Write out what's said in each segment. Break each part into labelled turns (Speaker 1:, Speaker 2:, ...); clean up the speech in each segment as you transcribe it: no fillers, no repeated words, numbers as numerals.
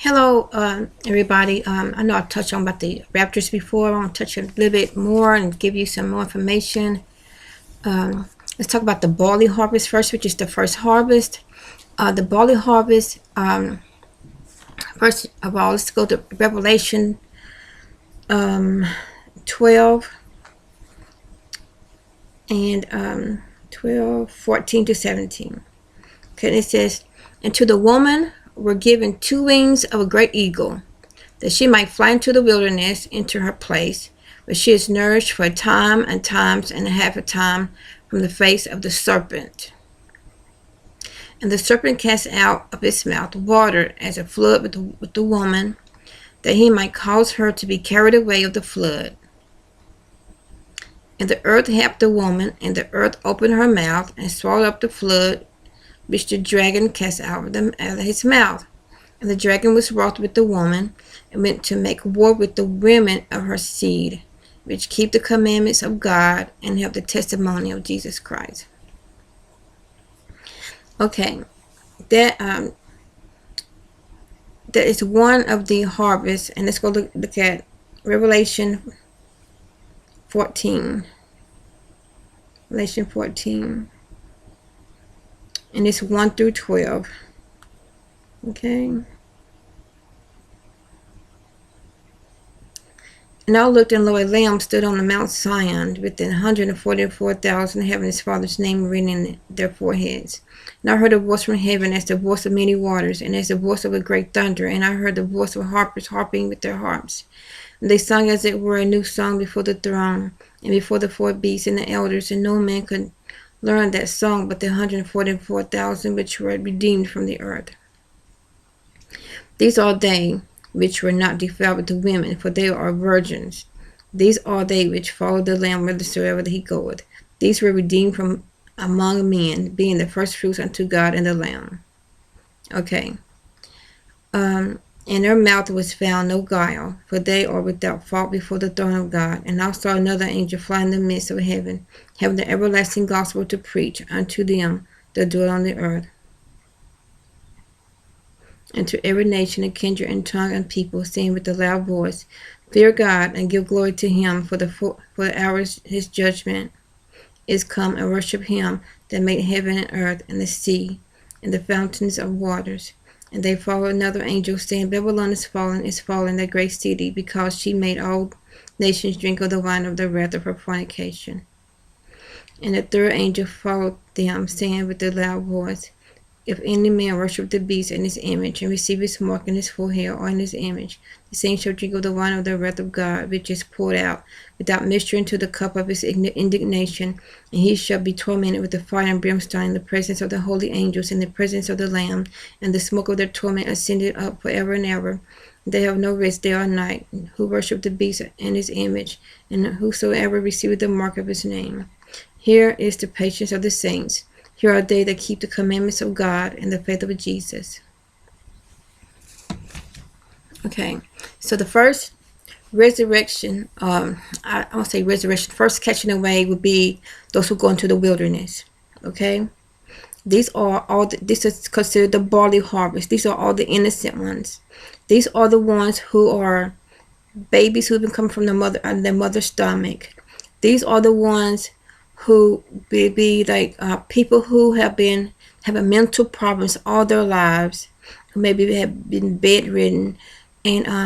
Speaker 1: Hello, everybody. I know I touched on about the raptors before. I want to touch a little bit more and give you some more information. Let's talk about the barley harvest first, which is the first harvest. The barley harvest, first of all, let's go to Revelation 12 and 12, 14 to 17. Okay, and it says, "And to the woman were given 2 wings of a great eagle, that she might fly into the wilderness, into her place, where she is nourished for a time and times and a half a time from the face of the serpent. And the serpent cast out of his mouth water as a flood with the woman, that he might cause her to be carried away of the flood. And the earth helped the woman, and the earth opened her mouth and swallowed up the flood which the dragon cast out of his mouth. And the dragon was wroth with the woman, and went to make war with the women of her seed, which keep the commandments of God and have the testimony of Jesus Christ." Okay, that is one of the harvests, and let's go look at Revelation 14. Revelation 14. And it's 1 through 12. Okay. "And I looked, and lo, a lamb stood on the Mount Zion with 144,000 having his father's name written in their foreheads. And I heard a voice from heaven as the voice of many waters, and as the voice of a great thunder. And I heard the voice of harpers harping with their harps. And they sung as it were a new song before the throne, and before the 4 beasts and the elders, and no man could learn that song but the 144,000 which were redeemed from the earth. These are they which were not defiled with the women, for they are virgins. These are they which follow the Lamb whithersoever he goeth. These were redeemed from among men, being the first fruits unto God and the Lamb." Okay. "In their mouth was found no guile, for they are without fault before the throne of God. And I saw another angel fly in the midst of heaven, having the everlasting gospel to preach unto them that dwell on the earth, and to every nation and kindred and tongue and people, saying with a loud voice, Fear God, and give glory to him, for the hour of his judgment is come, and worship him that made heaven and earth and the sea and the fountains of waters. And they followed another angel, saying, Babylon is fallen, that great city, because she made all nations drink of the wine of the wrath of her fornication. And the third angel followed them, saying with a loud voice, If any man worship the beast in his image, and receive his mark in his forehead or in his image, the same shall drink of the wine of the wrath of God, which is poured out without mixture into the cup of his indignation, and he shall be tormented with the fire and brimstone in the presence of the holy angels, in the presence of the Lamb, and the smoke of their torment ascended up forever and ever. They have no rest day or night, who worship the beast in his image, and whosoever receiveth the mark of his name. Here is the patience of the saints. Here are they that keep the commandments of God and the faith of Jesus." Okay, so the first resurrection, I won't say resurrection, first catching away would be those who go into the wilderness. Okay, these are all. This is considered the barley harvest. These are all the innocent ones. These are the ones who are babies who have been coming from their mother's stomach. These are the ones who be like people who have having mental problems all their lives, who maybe have been bedridden, and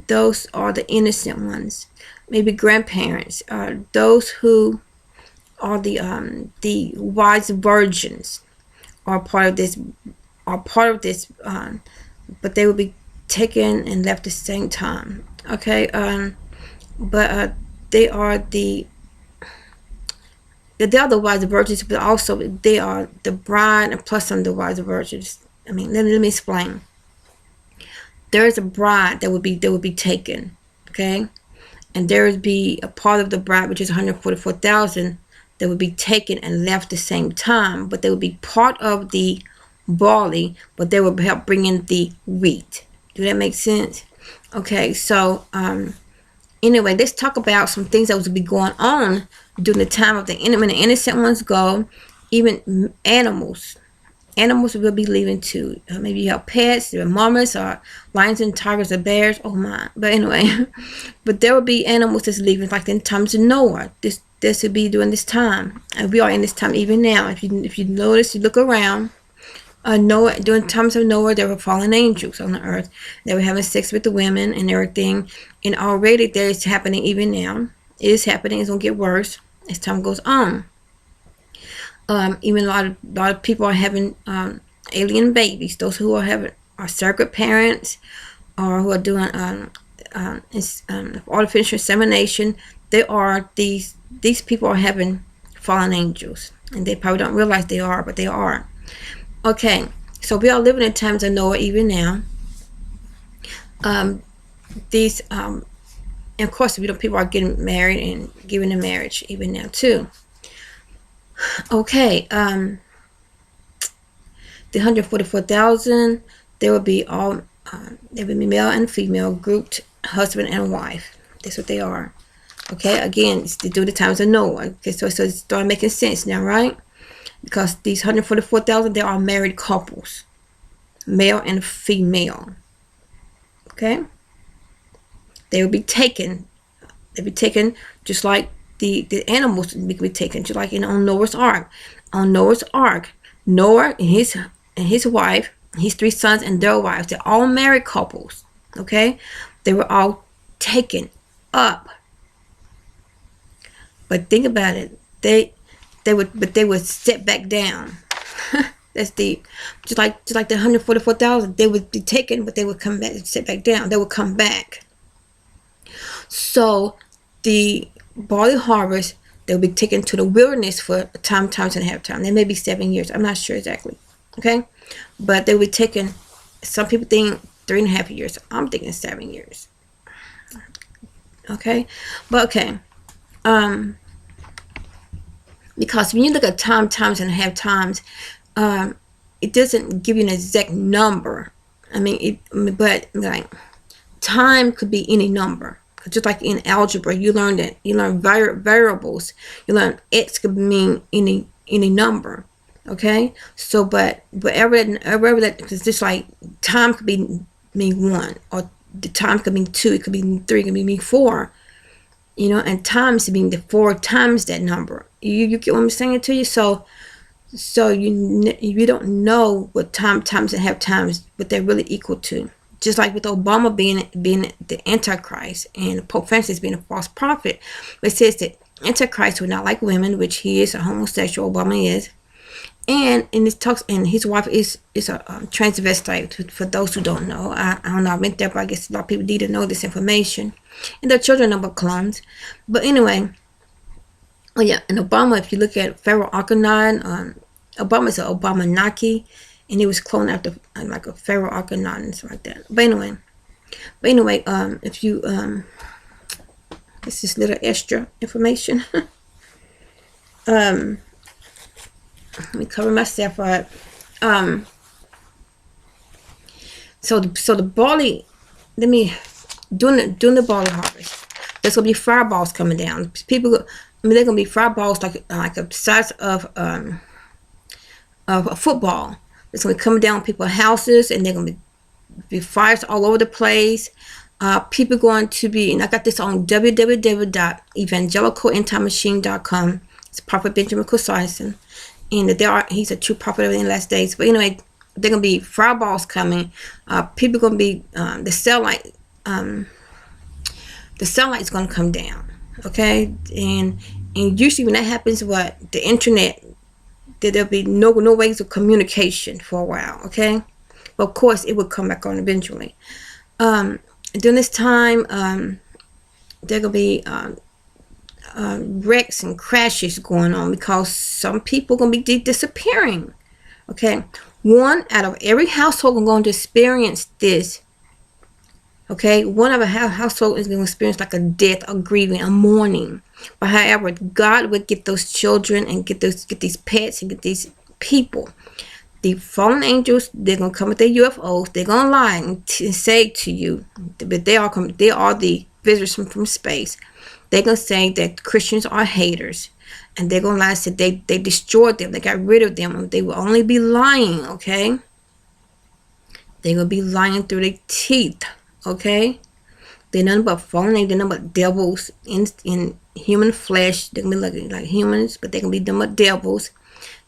Speaker 1: those are the innocent ones. Maybe grandparents, those who are the wise virgins are part of this, but they will be taken and left at the same time. Okay, but they are the wise virgins, but also they are the bride, and plus some of the wise virgins. I mean, let me explain. There is a bride that would be taken, okay, and there would be a part of the bride, which is 144,000, that would be taken and left at the same time, but they would be part of the barley, but they would help bring in the wheat. Do that make sense? Okay, so anyway, let's talk about some things that would be going on during the time of when the innocent ones go. Even animals, animals will be leaving too. Maybe you have pets, there are marmots or lions and tigers or bears. Oh my! But anyway, but there will be animals that's leaving, like in times of Noah. This will be during this time, and we are in this time even now. If you notice, you look around. Noah, during times of Noah, there were fallen angels on the earth. They were having sex with the women and everything, and already there is happening even now. It is happening. It's gonna get worse as time goes on. Even a lot of people are having alien babies. Those who are surrogate parents, or who are doing artificial insemination. These people are having fallen angels, and they probably don't realize they are, but they are. Okay, so we are living in times of Noah even now. And of course, people are getting married and giving in marriage even now too. Okay, the 144,000, they will be male and female, grouped husband and wife. That's what they are. Okay, again, it's to do the times of Noah. Okay, so it started making sense now, right? Because these 144,000, they are married couples, male and female. Okay, they will be taken. They'll be taken just like the animals will be taken, just like on Noah's Ark. On Noah's Ark, Noah and his wife, his 3 sons and their wives, they're all married couples. Okay, they were all taken up. But think about it, they would step back down. That's deep. Just like the 144,000, they would be taken, but they would come back, step back down. They would come back. So the barley harvest, they'll be taken to the wilderness for times and a half time. They may be 7 years. I'm not sure exactly. Okay, but they will be taken. Some people think 3.5 years. I'm thinking 7 years. Okay, but okay. Because when you look at times and a half times, it doesn't give you an exact number. I mean, but like time could be any number. Just like in algebra, you learn variables. You learn x could mean any number. Okay, so but wherever that, because just like time could mean 1, or the time could mean 2, it could mean 3, it could mean 4. And times mean the 4 times that number. You get what I'm saying to you? So you don't know what times and half times, what they're really equal to. Just like with Obama being the Antichrist and Pope Francis being a false prophet. It says that Antichrist would not like women, which he is a homosexual, Obama is. And it talks, and his wife is a transvestite. For those who don't know, I don't know, I went there, but I guess a lot of people need to know this information. And their children are but clones. But anyway, oh yeah, and Obama, if you look at Pharaoh Akhenaten, Obama's an Obamanaki, and he was cloned after like a Pharaoh Akhenaten and stuff like that. But anyway, if you this is little extra information. Let me cover myself up. So the barley, during the barley harvest, there's gonna be fireballs coming down. They're gonna be fireballs like the size of a football. It's gonna come down on people's houses, and they're gonna be fires all over the place. People going to be, and I got this on www.evangelicalendtimemachine.com. It's Prophet Benjamin Cousison. And he's a true prophet in the last days. But anyway, they're gonna be fireballs coming. People gonna be the sunlight is gonna come down. Okay, and usually when that happens, the internet, there'll be no ways of communication for a while. Okay, but of course it will come back on eventually. During this time, there gonna be wrecks and crashes going on, because some people gonna be disappearing. Okay, 1 out of every household is going to experience this. Okay, 1 of a household is going to experience like a death, a grieving, a mourning. But however, God would get those children and get these pets and get these people. The fallen angels, they're gonna come with their UFOs. They're gonna lie and say to you, but they are the visitors from space. They're going to say that Christians are haters. And they're going to lie and say they destroyed them. They got rid of them. They will only be lying, okay? They're going to be lying through their teeth, okay? They're nothing but phony. They're nothing but devils in human flesh. They're going to be like humans, but they're going to be nothing but devils.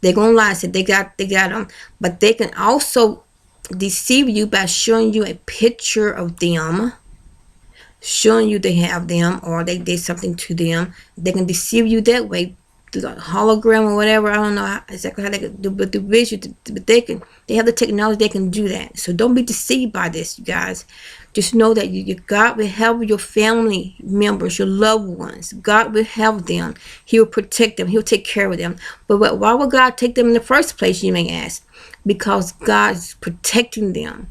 Speaker 1: They're going to lie and say they got them. But they can also deceive you by showing you a picture of them, showing you they have them or they did something to them. They can deceive you that way through the hologram or whatever. I don't know exactly how they can do, but the visual, but they have the technology. They can do that. So don't be deceived by this, you guys. Just know that God will help your family members, your loved ones. God will help them. He will protect them. He'll take care of them. But why would God take them in the first place, you may ask? Because God is protecting them.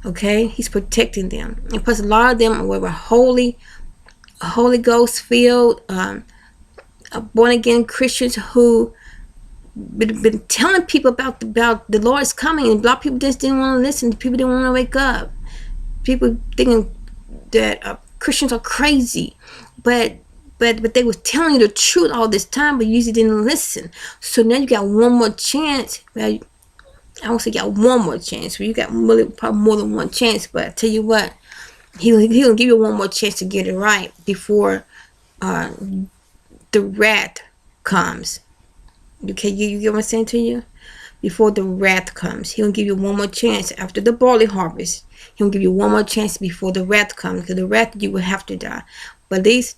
Speaker 1: Okay, He's protecting them. And plus, a lot of them were Holy Ghost filled, born again Christians who been telling people about the Lord's coming, and a lot of people just didn't want to listen. People didn't want to wake up. People thinking that Christians are crazy, but they was telling you the truth all this time, but you usually didn't listen. So now you got one more chance. Well, I won't say you got one more chance. Well, you got probably more than one chance. But I tell you what, he'll give you one more chance to get it right before the wrath comes. Okay, you get what I'm saying to you? Before the wrath comes, He'll give you one more chance after the barley harvest. He'll give you one more chance before the wrath comes, because the wrath you will have to die. But at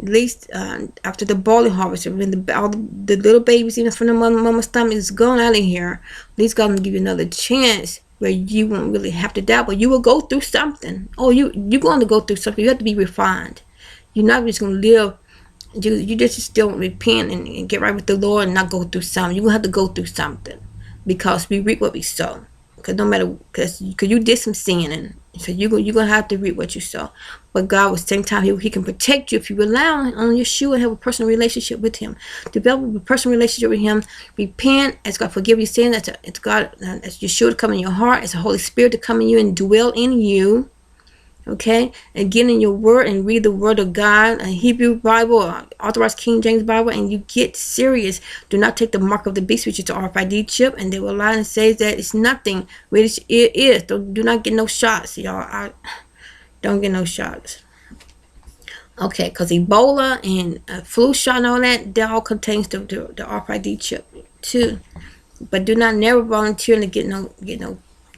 Speaker 1: least after the barley harvest, when all the little babies, even from the mama's stomach, is gone out of here, at least God will give you another chance where you won't really have to die, but you will go through something. Oh, you're going to go through something. You have to be refined. You're not just going to live. You just don't repent and get right with the Lord and not go through something. You're going to have to go through something, because we reap what we sow. Because no matter, because you did some sinning, so you're going to have to reap what you sow. But God, at the same time, He can protect you if you rely on Yeshua and have a personal relationship with Him. Develop a personal relationship with Him. Repent, ask God forgive your sin. It's God, as Yeshua to come in your heart. It's the Holy Spirit to come in you and dwell in you. Okay, and get in your word and read the word of God, a Hebrew Bible, or authorized King James Bible, and you get serious. Do not take the mark of the beast, which is the RFID chip, and they will lie and say that it's nothing, which it is. Do not get no shots, y'all. Don't get no shots. Okay, because Ebola and flu shot and all that all contains the RFID chip too. But do not never volunteer to get no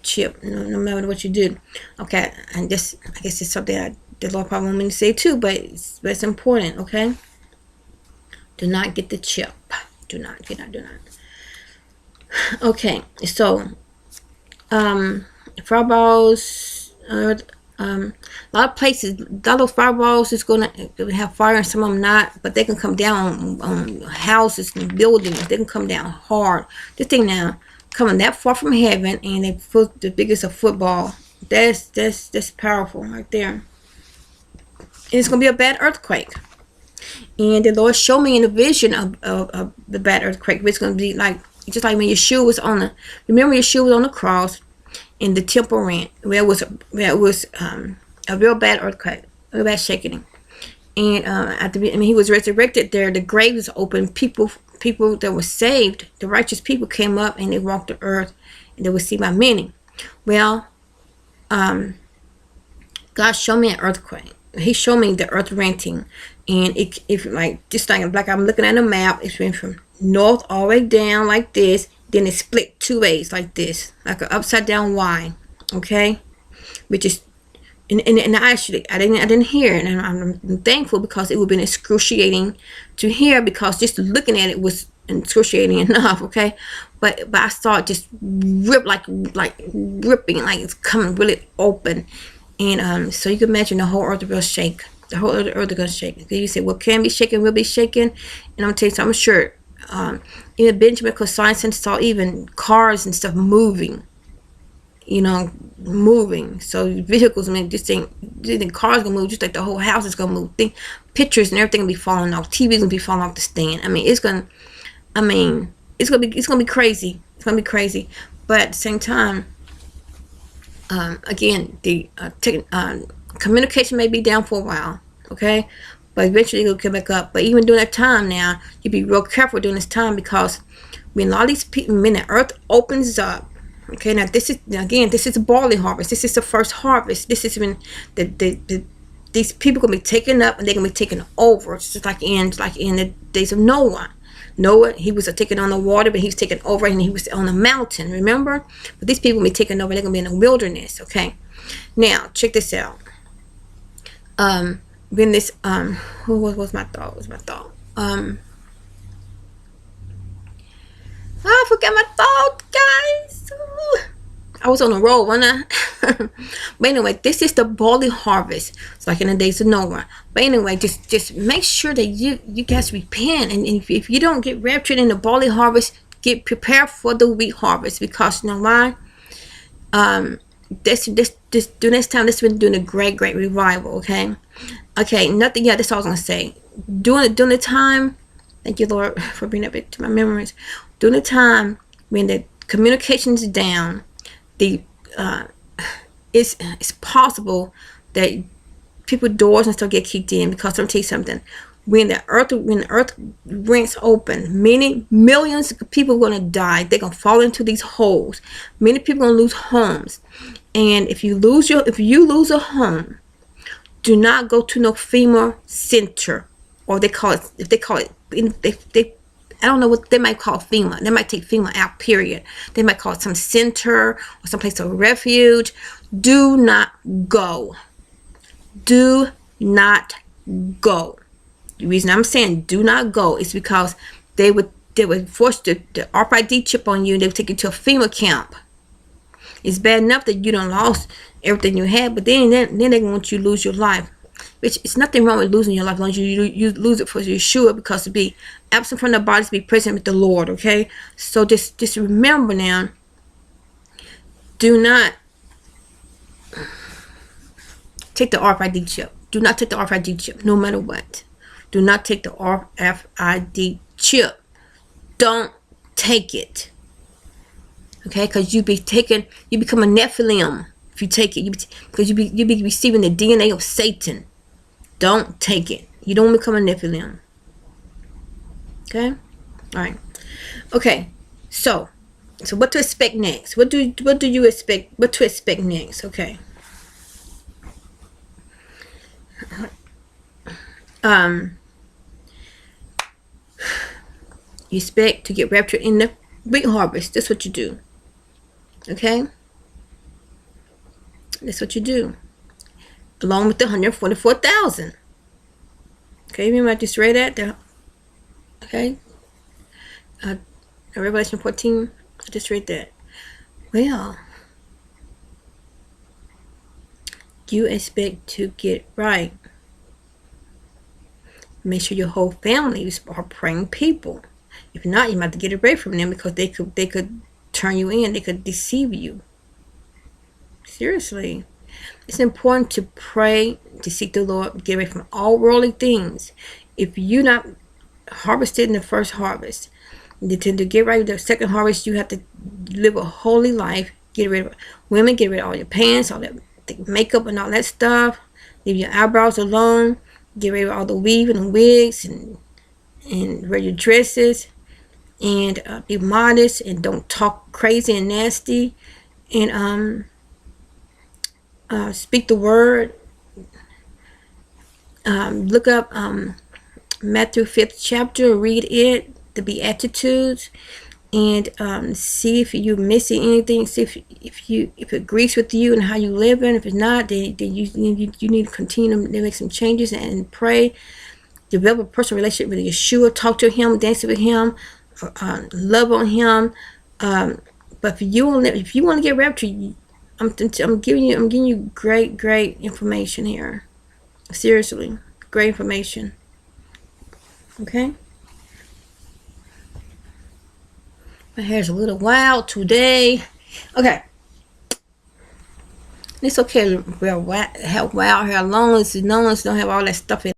Speaker 1: chip, no matter what you do. Okay, and this, I guess it's something the Lord probably want me to say too, but it's important. Okay, do not get the chip. Do not. Okay, so fireballs. A lot of places, a lot of fireballs is gonna have fire, and some of them not, but they can come down on houses and buildings. They can come down hard. This thing now coming that far from heaven, and they put the biggest of football. That's powerful right there. And it's gonna be a bad earthquake. And the Lord showed me in a vision of the bad earthquake. It's gonna be like just like when Yeshua was remember Yeshua was on the cross in the temple rent, where it was a real bad earthquake, a real bad shaking. And he was resurrected there. The grave was open. People that were saved, the righteous people, came up and they walked the earth, and they were seen by many. Well, God showed me an earthquake. He showed me the earth renting, and if like I'm looking at a map, it's been from north all the way down like this. Then it split two ways like this, like an upside down Y. Okay, which is. And actually, I didn't hear it, and I'm thankful, because it would have been excruciating to hear, because just looking at it was excruciating enough. Okay, but I saw it just ripping, like it's coming really open, and so you can imagine the whole earth will shake. The whole earth is gonna shake. You say, well, can be shaken, will be shaken, and I'm telling you, I'm sure. Even Benjamin Conscience saw even cars and stuff moving. Moving. So vehicles, just think cars gonna move, just like the whole house is gonna move. Think pictures and everything gonna be falling off. TV's gonna be falling off the stand. It's gonna be crazy. It's gonna be crazy. But at the same time, again, the communication may be down for a while. Okay, but eventually it'll come back up. But even during that time now, you be real careful during this time, because when a lot of these people, when the earth opens up, okay, now this is, again, this is the barley harvest. This is the first harvest. This is when these people gonna be taken up, and they're gonna be taken over. It's just like in the days of Noah. Noah, he was taken on the water, but he was taken over, and he was on a mountain, remember? But these people will be taken over. They're gonna be in the wilderness. Okay, now check this out. When this who was my thought? I forgot my thought, guys. Ooh. I was on a roll, wasn't I? But anyway, this is the barley harvest. It's like in the days of Noah. But anyway, just make sure that you guys repent. And if you don't get raptured in the barley harvest, get prepared for the wheat harvest. Because you know why? This during this time, this has been doing a great revival. Okay, nothing. Yeah, that's all I was gonna say. During the time, thank you, Lord, for bringing that back to my memories. During the time when the communication is down, it's possible that people's doors and stuff get kicked in. Because let me tell you something. When the earth rents open, millions of people are gonna die. They're gonna fall into these holes. Many people are gonna lose homes. And if you lose a home, do not go to no FEMA center, or they call it. I don't know what they might call FEMA. They might take FEMA out, period. They might call it some center or some place of refuge. Do not go. Do not go. The reason I'm saying do not go is because they would force the RFID chip on you, and they would take you to a FEMA camp. It's bad enough that you done lost everything you had, but then they want you to lose your life. Which it's nothing wrong with losing your life as long as you lose it for Yeshua, because to be absent from the body, to be present with the Lord. Okay, so just remember now. Do not take the RFID chip. Do not take the RFID chip, no matter what. Do not take the RFID chip. Don't take it. Okay, because you become a Nephilim if you take it. Because you be receiving the DNA of Satan. Don't take it. You don't become a Nephilim. Okay, all right. Okay, so what to expect next? What do you expect? What to expect next? Okay. You expect to get raptured in the wheat harvest. That's what you do. Okay? That's what you do. Along with the 144,000. Okay, remember I just read that? Okay? Revelation 14. I just read that. Well, you expect to get right. Make sure your whole family are praying people. If not, you might have to get away from them, because they could turn you in. They could deceive you. Seriously. It's important to pray, to seek the Lord, get away from all worldly things. If you're not harvested in the first harvest, to get right with the second harvest, you have to live a holy life. Get rid of women, get rid of all your pants, all that makeup and all that stuff. Leave your eyebrows alone. Get rid of all the weaving and wigs, and wear your dresses, and be modest, and don't talk crazy and nasty, and speak the word. Look up Matthew 5th chapter, read it, the Beatitudes, and see if you're missing anything. See if it agrees with you and how you live. And if it's not, then you need to continue to make some changes and pray. Develop a personal relationship with Yeshua. Talk to him, dance with him, love on him. But if you want to get raptured, I'm giving you great information here. Seriously, great information. Okay. My hair's a little wild today. Okay. It's okay. Well, how wild hair, long as don't have all that stuff in.